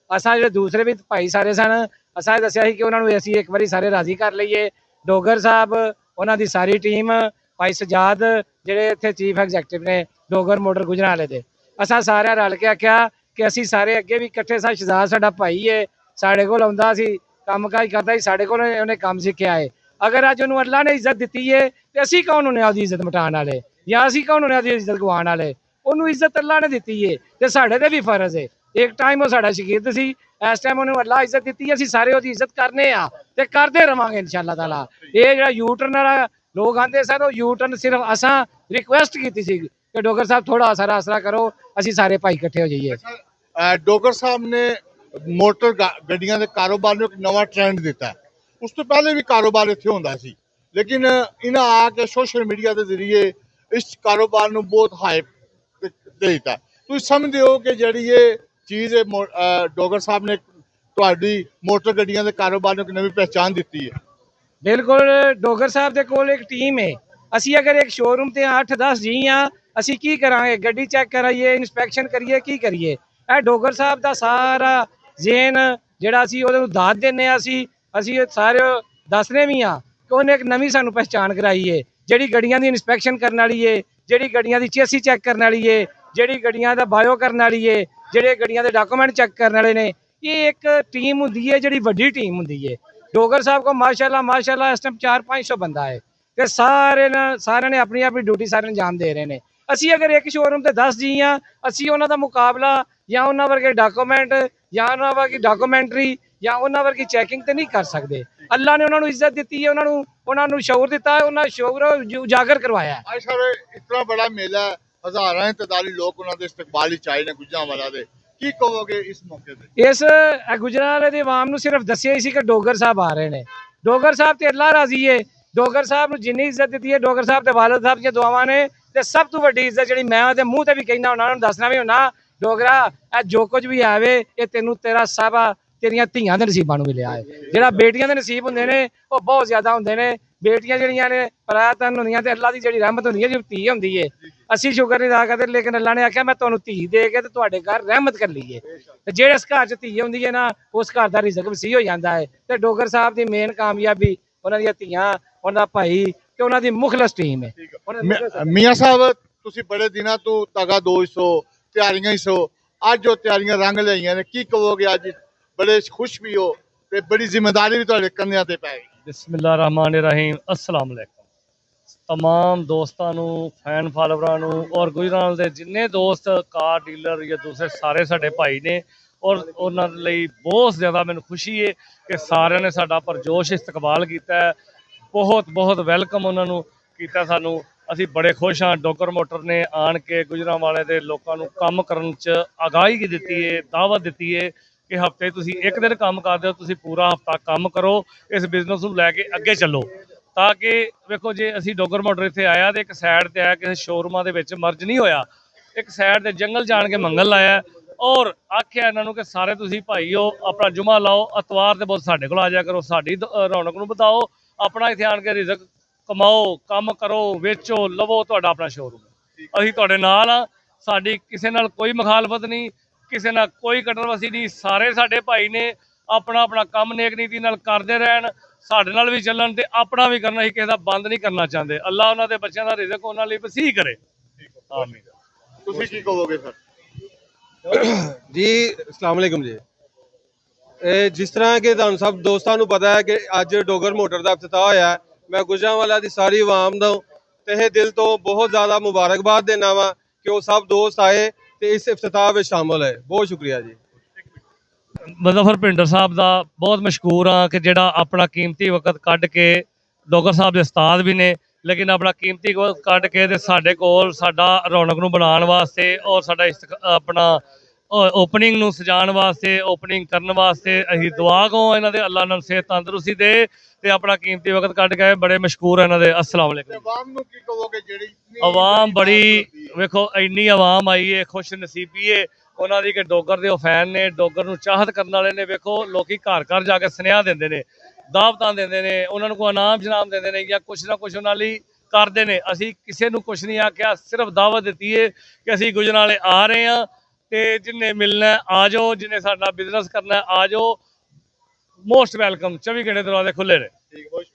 असां जो दूसरे भी भाई सारे सन असां दस्सिया कि उन्होंने असीं एक बारी सारे राजी कर लीए। डोगर साहब उन्हों की सारी टीम भाई सजाद ਜਿਹੜੇ ਇੱਥੇ चीफ एग्जैक्टिव ने डोगर मोटर गुजरांवाले ਦੇ असां सारे रल के आख्या कि असीं सारे अगे भी इकट्ठे सा शहजाद साडा भाई है साढ़े कोल आउंदा सी काम काज करदा सी साढ़े कोल उन्हें काम सीखिया है। अगर अज उन्होंने अल्लाह ने इज्जत दी है तो असीं कौन होने उसकी इज्जत मिटाने वाले या असीं कौन होने उसकी इज्जत गवाने वाले। उन्होंने इज्जत अल्लाह ने दी है तो साढ़े ते भी फर्ज है। एक टाइम वो साडा शकीद सी इस टाइम उन्होंने अल्लाह इज्जत दी असीं सारे उसकी इज्जत करने ते करते रवांगे इंशाअल्लाह ताला। ये जिहड़ा यू टर्न वाला लोग आते सर वो यू टर्न सिर्फ असां रिक्वेस्ट की सी कि डोगर साहब थोड़ा सारा आसरा करो असीं सारे भाई इकट्ठे हो जाइए। डोगर साहब ने मोटर गड्डियां के कारोबार में एक नवा ट्रेंड दिता है। उस तो पहले भी कारोबार इत्थे होंदा सी लेकिन इन्हें आके सोशल मीडिया के जरिए इस कारोबार में बहुत हाइप देता। तुम समझते हो कि जी ये चीज़ डोगर साहब ने तुहाडी मोटर गड्डियां के कारोबार में एक नवी पहचान दी है? बिल्कुल डोगर साहब के कोल एक टीम है। असी अगर एक शोरूम ते 8-10 जी हाँ असी की करांगे गड्डी चैक कराइए इंस्पैक्शन करिए की करिए। ਇਹ डोगर साहब का सारा जेन ਜਿਹੜਾ ਅਸੀਂ ਉਹਨੂੰ ਦਾਤ ਦਿੰਦੇ ਹਾਂ ਅਸੀਂ ਸਾਰੇ ਦੱਸਦੇ ਵੀ ਹਾਂ ਕਿ ਉਹਨੇ ਇੱਕ ਨਵੀਂ ਸਾਨੂੰ ਪਹਿਚਾਣ ਕਰਾਈ ਹੈ ਜਿਹੜੀ ਗੱਡੀਆਂ ਦੀ ਇਨਸਪੈਕਸ਼ਨ ਕਰਨ ਵਾਲੀ ਹੈ ਜਿਹੜੀ ਗੱਡੀਆਂ ਦੀ ਚੇਸੀ ਚੈੱਕ ਕਰਨ ਵਾਲੀ ਹੈ ਜਿਹੜੀ ਗੱਡੀਆਂ ਦਾ ਬਾਇਓ ਕਰਨ ਵਾਲੀ ਹੈ ਜਿਹੜੇ ਗੱਡੀਆਂ ਦੇ ਡਾਕੂਮੈਂਟ ਚੈੱਕ ਕਰਨ ਵਾਲੇ ਨੇ। ਇਹ ਇੱਕ ਟੀਮ ਹੁੰਦੀ ਹੈ ਜਿਹੜੀ ਵੱਡੀ ਟੀਮ ਹੁੰਦੀ ਹੈ। डोगर साहब को माशाल्लाह इस टाइम 400-500 बंदा है कि सारे ने अपनी अपनी ड्यूटी सारे अंजाम दे रहे हैं। असी अगर एक शोरूम से 10 जी हाँ असी उन्हों का मुकाबला या उन्होंने वर्गे डॉक्यूमेंट या उन्होंने वर्गी डॉक्यूमेंटरी या उन्होंने वर्गी चैकिंग तो नहीं कर सकते। अल्लाह ने उन्होंने इज्जत दी है उन्होंने शौर दिता है उन्होंने शौर उजागर करवाया। आज सर इतना बड़ा मेला हज़ारां तादादी लोग उन्होंने इस्तकबाल चाहे ने गुजरांवाला दे की कहोगे इस मौके पे? इस गुजरांवाले दी आवाम नूं सिर्फ दस्सिया ही सी कि डोगर साहब आ रहे हैं। डोगर साहब ते अल्लाह राजी है। डोगर साहब नूं जिन्नी इज्जत दी है डोगर साहब ते वालिद साहब दी दुआवां ने ते सब तो वड्डी इज्जत जिहड़ी मैं ओहदे मूँह ते भी कहना हुन्ना उन्हां नूं दसना भी हुन्ना डोगरा जो कुछ भी आवे ये तेनू तेरा सब तेरियां धीआं दे नसीबां नूं मिलिया है। जिहड़ा बेटियां दे नसीब हुंदे ने वो बहुत ज़्यादा हुंदे ने। बेटियां जिहड़ियां ने परातन हुंदियां ते अल्लाह दी जिहड़ी रहमत हुंदी है जो धी हुंदी है असीं शुकर नहीं अदा करदे लेकिन अल्लाह ने आख्या मैं तुहानूं धी दे के ते तुहाडे घर रहमत कर ली है। ते जेहड़े इस घर च धी हुंदी है ना उस घर दा रिज़क वसी हो जांदा है। ते डोगर साहब दी मेन कामयाबी उन्हां दियां धीआं उन्हां दा भाई ते उन्हां दी मुखलस टीम है। मियां साहब तुसीं बड़े दिनां तो तगा दोश हो तैयारियां ही सो अज जो तैयारियां रंग लियां ने की कहोगे? अज बड़े खुश भी हो ते बड़ी जिम्मेदारी भी तुहाडे कंधियां ते पै गई। बिस्मिल्लाहिर्रहमानिर्रहीम अस्सलाम वालेकुम तमाम दोस्तों फैन फॉलोवरां और गुजरांवाले दे जिन्ने दोस्त कार डीलर या दूसरे सारे साडे भाई ने और उन्होंने लिए बहुत ज़्यादा मैनूं खुशी है कि सारे ने साडा परजोश इस्तकबाल किया है। बहुत बहुत वेलकम उन्होंने किया सानू असी बड़े खुश हाँ। डोगर मोटर ने आन के गुजरांवाले दे लोगों को काम करन च आगाही दी है दावत दी है कि हफ्ते तुसी एक दिन काम करते हो तुसी पूरा हफ्ता काम करो इस बिजनेस को लैके अगे चलो ताकि वेखो जे असी डोगर मोटर इत्थे आया तो एक साइड ते आया किसी शोरूमां दे विच मर्ज नहीं होया एक साइड ते जंगल जान के मंगल लाया और आख्या इन्हों कि सारे तुसी भाई हो अपना जुमा लाओ अतवार ते बहुत साडे कोल आ जाया करो साडी रौनक नूं वधाओ अपना इत्थे आन के रिजक कमाओ काम करो वेचो लवो तुहाडा अपना शोरूम असीं तुहाडे नाल आ। साडी किसी नाल कोई मुखालफत नहीं किसी ना कोई कटरवसी नहीं सारे साडे भाई ने अपना अपना काम नेक नीति नाल करदे रहन साडे नाल भी चलन ते अपना भी करना ही किसी दा बंद नहीं करना चाहते। अल्लाह उन्हां दे बच्चों दा रिज़क उन्हां लई वसीह करे आमीन। तुसीं की कहोगे सर? जी अस्सलाम वालेकुम जी। जिस तरह के तुहानूं सब दोस्तां नूं पता है कि अज डोगर मोटर का इफ्तिताह होया है मैं गुजरांवाला दी सारी आवाम दा तहे दिल तो बहुत ज़्यादा मुबारकबाद देना वा कि वो सब दोस्त आए तो इस इफ्तिताह में शामिल है। बहुत शुक्रिया जी। मुज़फ्फर भिंडर साहब का बहुत मशहूर हाँ कि जिहड़ा अपना कीमती वक्त कढ़ के डोगर साहब के उस्ताद भी ने लेकिन अपना कीमती वक्त कढ़ के ते साडे कोल साडा रौनक नूं बनाउण वास्ते और साडा अपना ओपनिंग नूं सजाउण वास्ते ओपनिंग करन वास्ते असीं दुआ गो इन्हां दे अल्लाह नाल सेहत तंदरुस्ती दे ते अपना कीमती वक्त कढ़ के बड़े मशहूर इन्हां दे। अस्सलाम वालेकुम। आवाम नूं की कहोगे जेहड़ी आवाम बड़ी वेखो इन्नी आवाम आई है खुश नसीबी है उन्हों की कि डोगर के फैन ने डोगर नूं चाहत करने वाले ने वेखो लोग घर घर जाके सुनेहा देंदे ने दावतां देंदे ने उन्होंने कोई इनाम जनाम देंदे ने या कुछ ना कुछ उन्होंने करते हैं। असी किसी को कुछ नहीं आख्या सिर्फ दावत दी है कि असी गुजरांवाले आ रहे हैं ਤੇ ਜਿੰਨੇ ਮਿਲਣਾ ਹੈ, ਆ ਜਾਓ, ਜਿੰਨੇ ਸਾਡਾ ਬਿਜ਼ਨਸ ਕਰਨਾ ਹੈ, ਆ ਜਾਓ। ਮੋਸਟ ਵੈਲਕਮ, 24 ਘੰਟੇ ਦਰਵਾਜ਼ੇ ਖੁੱਲੇ ਨੇ। ਠੀਕ, ਬਹੁਤ